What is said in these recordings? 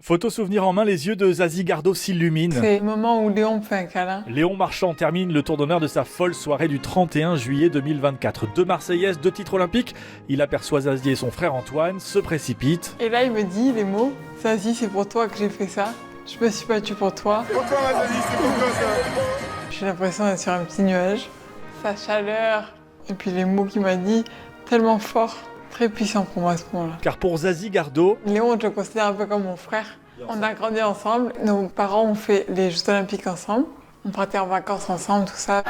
Photo souvenir en main, les yeux de Zazie Gardot s'illuminent. C'est le moment où Léon me fait un câlin. Léon Marchand termine le tour d'honneur de sa folle soirée du 31 juillet 2024. 2 Marseillaises, 2 titres olympiques. Il aperçoit Zazie et son frère Antoine, se précipite. Et là, il me dit les mots « Zazie, c'est pour toi que j'ai fait ça. Je me suis battue pour toi. » Pour toi, Zazie, c'est pour toi ça. J'ai l'impression d'être sur un petit nuage. Sa chaleur et puis les mots qu'il m'a dit, tellement forts. Très puissant pour moi à ce moment-là. Car pour Zazie Gardot, Léon, je le considère un peu comme mon frère. On a grandi ensemble. Nos parents ont fait les Jeux Olympiques ensemble. On partait en vacances ensemble, tout ça.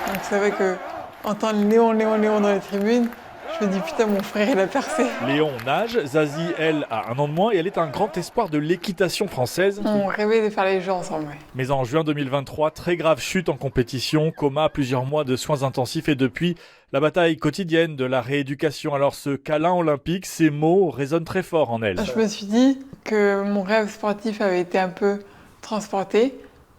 Donc c'est vrai que entendre Léon dans les tribunes, je me dis putain, mon frère il a percé. Léon nage, Zazie, elle, a 1 an de moins et elle est un grand espoir de l'équitation française. On rêvait de faire les Jeux ensemble, ouais. Mais en juin 2023, très grave chute en compétition, coma, plusieurs mois de soins intensifs et depuis, la bataille quotidienne de la rééducation. Alors ce câlin olympique, ces mots résonnent très fort en elle. Je me suis dit que mon rêve sportif avait été un peu transporté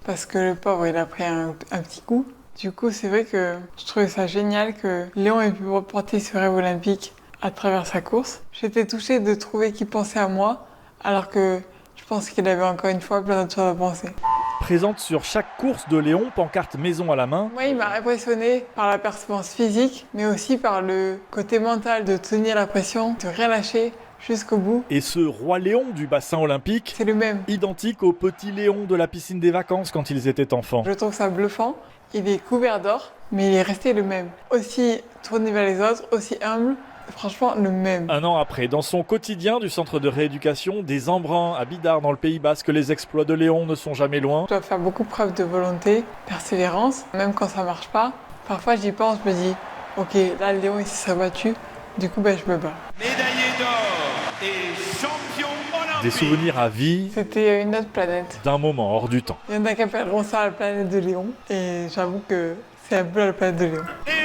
parce que le pauvre il a pris un petit coup. Du coup, c'est vrai que je trouvais ça génial que Léon ait pu reporter ce rêve olympique à travers sa course. J'étais touchée de trouver qu'il pensait à moi alors que je pense qu'il avait encore une fois plein d'autres choses à penser. Présente sur chaque course de Léon, pancarte maison à la main. Moi, il m'a impressionnée par la performance physique, mais aussi par le côté mental de tenir la pression, de rien lâcher jusqu'au bout. Et ce roi Léon du bassin olympique, C'est le même. identique au petit Léon de la piscine des vacances quand ils étaient enfants. Je trouve ça bluffant. Il est couvert d'or, mais il est resté le même. Aussi tourné vers les autres, aussi humble. Franchement, le même. 1 an après, dans son quotidien du centre de rééducation, des embruns à Bidart dans le Pays Basque, les exploits de Léon ne sont jamais loin. Je dois faire beaucoup preuve de volonté, persévérance, même quand ça marche pas. Parfois, j'y pense, je me dis, ok, là, Léon, il s'est battu, du coup, je me bats. Médaillé d'or et champion olympique. Des souvenirs à vie, C'était une autre planète. d'un moment hors du temps. Il y en a qui appelleront ça la planète de Léon, et j'avoue que c'est un peu la planète de Léon. Et